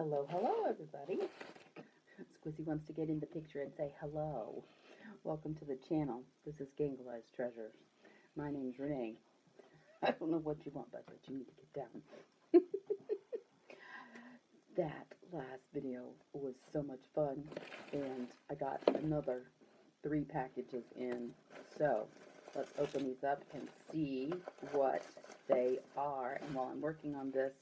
Hello, everybody. Squizzy wants to get in the picture and say hello. Welcome to the channel. This is Gangalized Treasures. My name's Renee. I don't know what you want, but you need to get down. That last video was so much fun, and I got another 3 packages in. So let's open these up and see what they are. And while I'm working on this,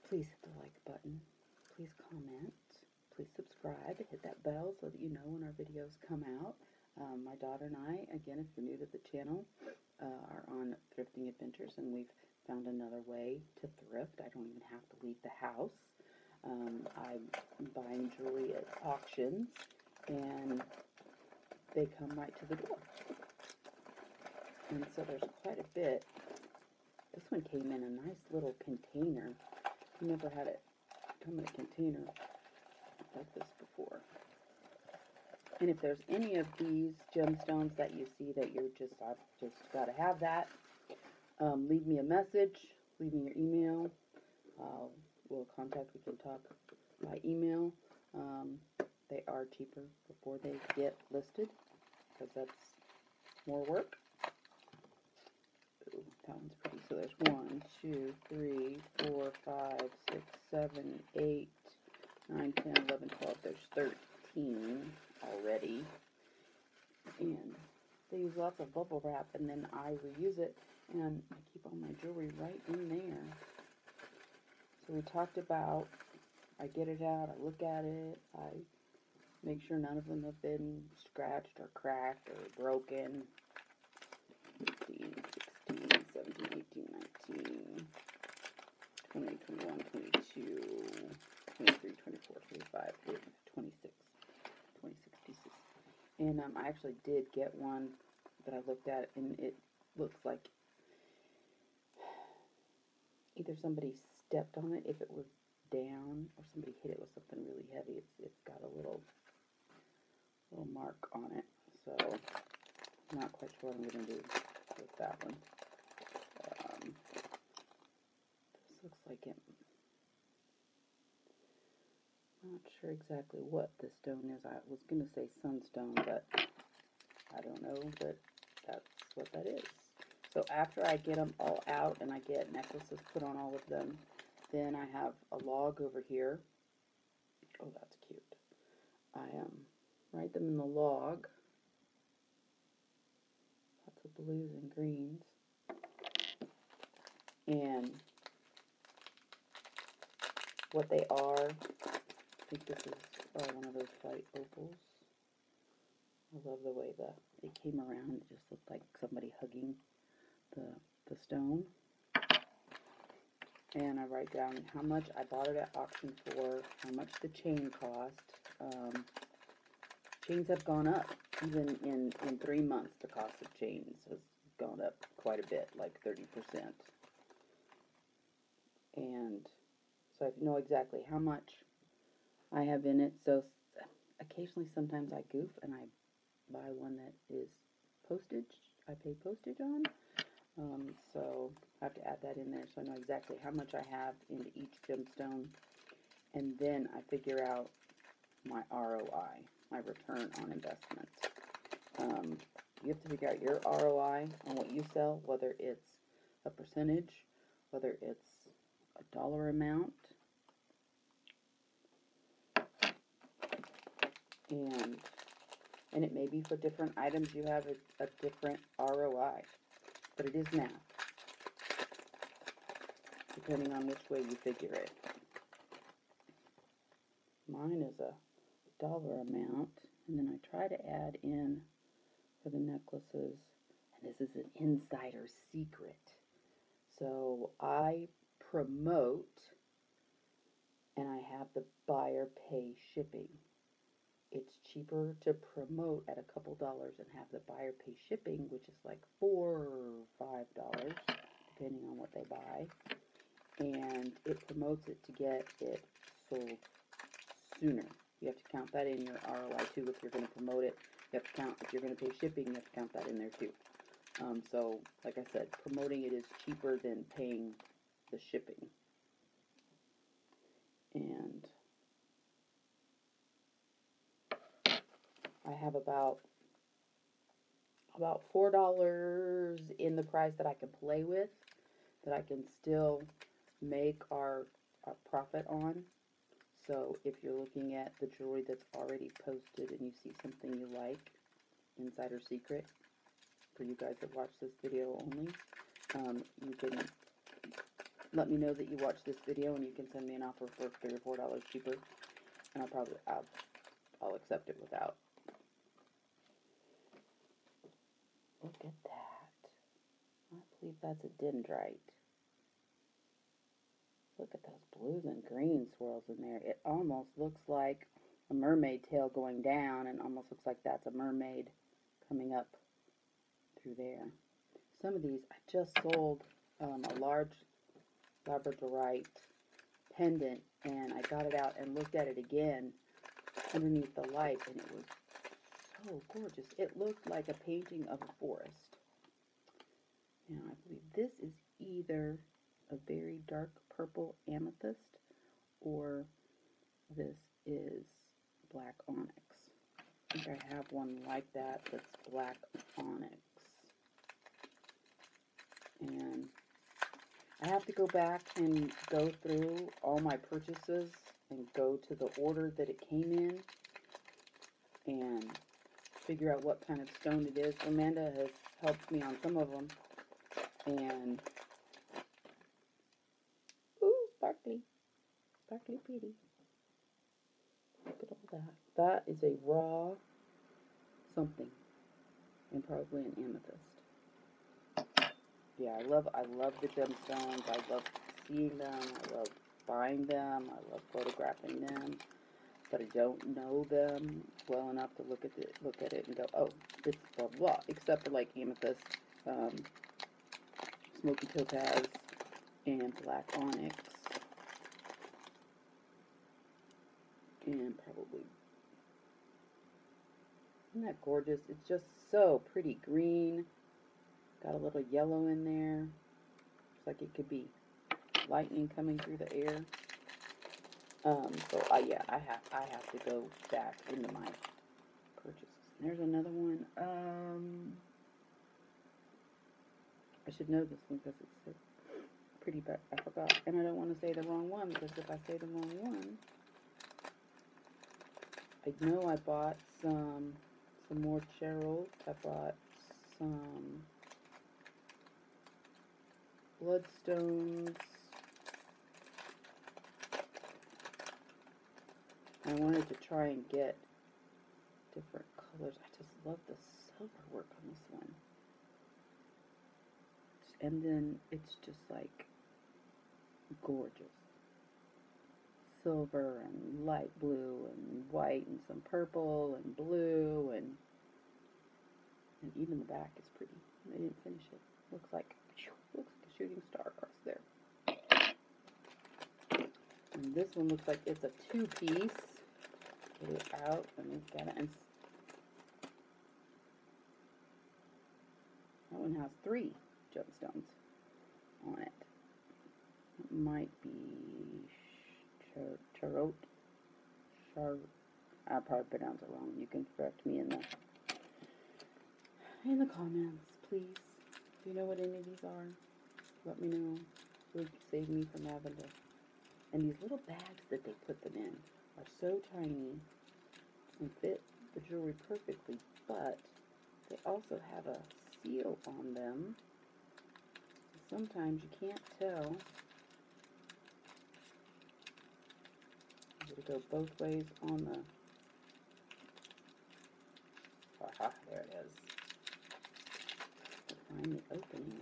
please hit the like button, please comment, please subscribe, hit that bell so that you know when our videos come out. My daughter and I, again, if you're new to the channel, are on thrifting adventures, and we've found another way to thrift. I don't even have to leave the house. I'm buying jewelry at auctions, and they come right to the door. And so there's quite a bit. This one came in a nice little container. Never had it come in a container like this before. And if there's any of these gemstones that you see that I've just got to have that, leave me a message, leave me your email. We'll contact, we can talk by email. They are cheaper before they get listed, because that's more work. Ooh, that one's pretty. So there's 1, 2, 3, 4, 5, 6, 7, 8, 9, 10, 11, 12. There's 13 already. And they use lots of bubble wrap, and then I reuse it, and I keep all my jewelry right in there. So we talked about, I get it out, I look at it, I make sure none of them have been scratched or cracked or broken. 15, 16, 17, 18, 19, 20, 21, 22, 23, 24, 25, 26 pieces. And I actually did get one that I looked at, and it looks like either somebody stepped on it if it was down, or somebody hit it with something really heavy. It's got a little mark on it, so I'm not quite sure what I'm going to do with that one. This looks like it. I'm not sure exactly what this stone is. I was going to say sunstone, but I don't know, but that's what that is. So after I get them all out and I get necklaces put on all of them, then I have a log over here. Oh, that's cute. I write them in the log. Lots of blues and greens. And what they are, I think this is one of those white opals. I love the way it came around. It just looked like somebody hugging the stone. And I write down how much I bought it at auction for, how much the chain cost. Chains have gone up. Even in 3 months, the cost of chains has gone up quite a bit, like 30%. And so I know exactly how much I have in it. So occasionally, sometimes I goof and I buy one that is postage. I pay postage on. So I have to add that in there so I know exactly how much I have into each gemstone. And then I figure out my ROI, my return on investment. You have to figure out your ROI on what you sell, whether it's a percentage, whether it's a dollar amount. And it may be for different items you have a different ROI, but it is math, depending on which way you figure it. Mine is a dollar amount, and then I try to add in for the necklaces, and this is an insider secret. So I promote, and I have the buyer pay shipping. It's cheaper to promote at a couple dollars and have the buyer pay shipping, which is like $4 or $5, depending on what they buy. And it promotes it to get it sold sooner. You have to count that in your ROI too if you're going to promote it. You have to count, if you're going to pay shipping, you have to count that in there too. So, like I said, promoting it is cheaper than paying the shipping. And I have about $4 in the price that I can play with, that I can still make our profit on. So if you're looking at the jewelry that's already posted and you see something you like, insider secret, for you guys that watch this video only, you can let me know that you watched this video and you can send me an offer for $3 or $4 cheaper, and I'll accept it without. Look at that. I believe that's a dendrite. Look at those blues and green swirls in there. It almost looks like a mermaid tail going down, and almost looks like that's a mermaid coming up through there. Some of these, I just sold a large labradorite pendant, and I got it out and looked at it again underneath the light, and it was so gorgeous. It looked like a painting of a forest. Now, I believe this is either a very dark purple amethyst, or this is black onyx. I think I have one like that that's black onyx. And I have to go back and go through all my purchases and go to the order that it came in and figure out what kind of stone it is. Amanda has helped me on some of them. And, ooh, sparkly. Sparkly pretty. Look at all that. That is a raw something. And probably an amethyst. Yeah, I love the gemstones. I love seeing them. I love buying them. I love photographing them. But I don't know them well enough to look at it and go, oh, it's blah blah. Except for like amethyst, smoky topaz, and black onyx, and probably, isn't that gorgeous? It's just so pretty green. Got a little yellow in there. Looks like it could be lightning coming through the air. So yeah, I have to go back into my purchases. And there's another one. I should know this one because it's pretty, but I forgot. And I don't want to say the wrong one, because if I say the wrong one, I know I bought some more cheryl's. I bought some bloodstones. I wanted to try and get different colors. I just love the silver work on this one. And then it's just like gorgeous. Silver and light blue and white and some purple and blue, and even the back is pretty. They didn't finish it. Looks like a shooting star across there. And this one looks like it's a two-piece. Get it out and look at it. And that one has 3 gemstones on it. It might be Charot. I probably pronounced it wrong. You can correct me in the comments, please. If you know what any of these are, let me know. It would save me from having to. And these little bags that they put them in are so tiny and fit the jewelry perfectly, but they also have a seal on them. Sometimes you can't tell. It'll go both ways on the. Aha, there it is. Find the opening.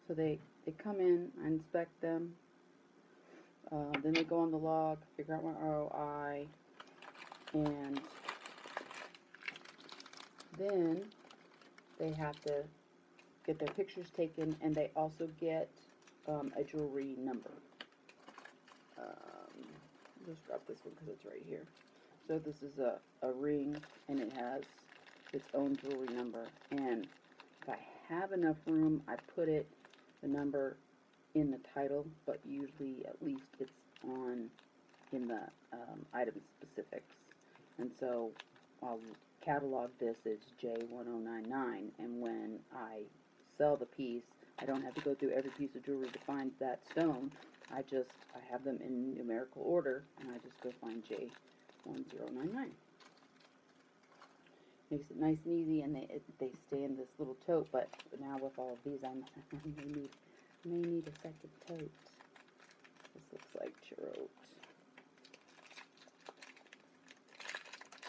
So they come in, I inspect them, then they go on the log, figure out my ROI, and then they have to get their pictures taken, and they also get a jewelry number. Just grab this one because it's right here. So this is a ring, and it has its own jewelry number, and if I have enough room, I put it the number in the title, but usually at least it's on in the item specifics. And so I'll catalog this as J1099, and when I sell the piece, I don't have to go through every piece of jewelry to find that stone. I have them in numerical order, and I just go find J1099. Makes it nice and easy, and they stay in this little tote. But now with all of these, I may need a second tote. This looks like churro.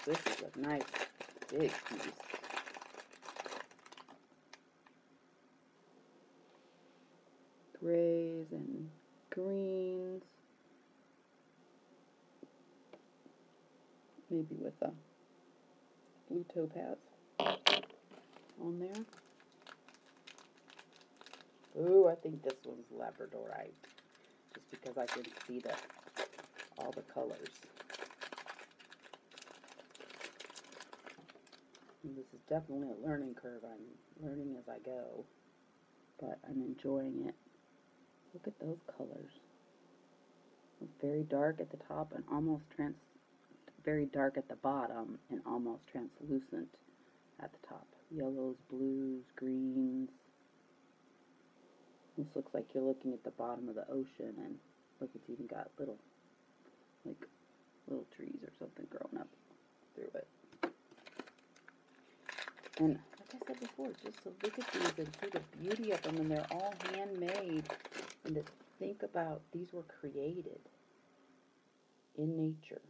This is a nice big piece. Grays and greens. Maybe with a blue topaz on there. Ooh, I think this one's Labradorite, just because I can see all the colors. And this is definitely a learning curve. I'm learning as I go, but I'm enjoying it. Look at those colors. It's very dark at the top and almost very dark at the bottom and almost translucent at the top. Yellows, blues, greens. This looks like you're looking at the bottom of the ocean, and look, it's even got little trees or something growing up through it. And like I said before, just to look at these and see the beauty of them, and they're all handmade, and to think about these were created in nature.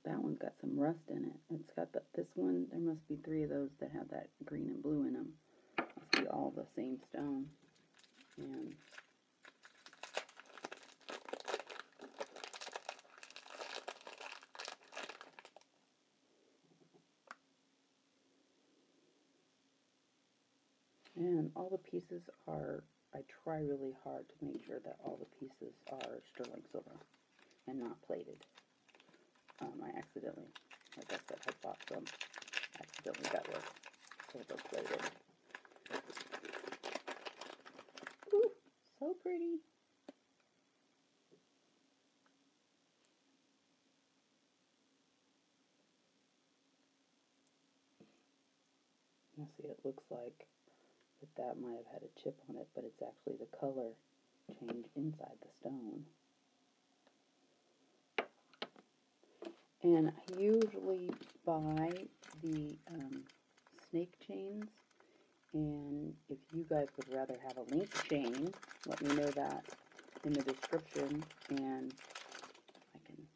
That one's got some rust in it. It's got this one, there must be 3 of those that have that green and blue in them. Must be all the same stone. And all the pieces are, I try really hard to make sure that all the pieces are sterling silver and not plated. I accidentally, like I said, I bought some accidentally that were silver plated. Ooh, so pretty. Now see, it looks like that might have had a chip on it, but it's actually the color change inside the stone. And I usually buy the snake chains, and if you guys would rather have a link chain, let me know that in the description, and I can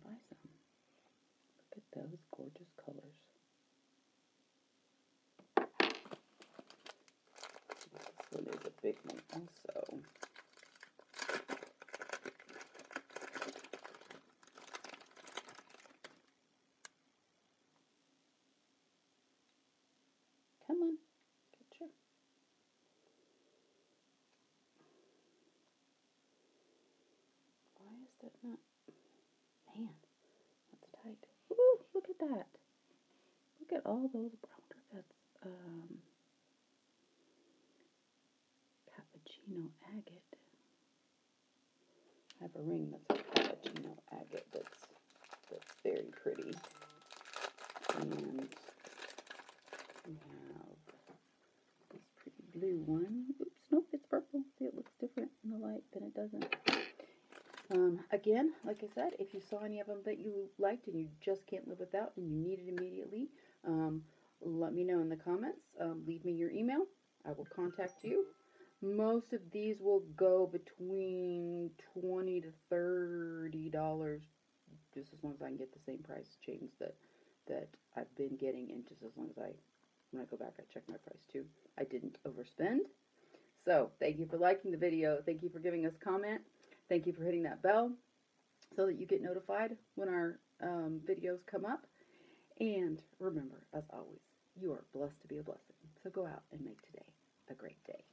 buy some. Look at those gorgeous colors. This one is a big one also. Come on, get your. Why is that not? Man, that's tight. Ooh, look at that. Look at all those. I wonder if that's cappuccino agate. I have a ring that's a cappuccino agate that's very pretty. And we have this pretty blue one. Oops, nope, it's purple. See, it looks different in the light than it doesn't. Again, like I said, if you saw any of them that you liked and you just can't live without and you need it immediately, let me know in the comments. Leave me your email. I will contact you. Most of these will go between $20 to $30, just as long as I can get the same price chains that I've been getting, and just as long as when I go back, I check my price too. I didn't overspend. So thank you for liking the video. Thank you for giving us a comment. Thank you for hitting that bell so that you get notified when our videos come up. And remember, as always, you are blessed to be a blessing. So go out and make today a great day.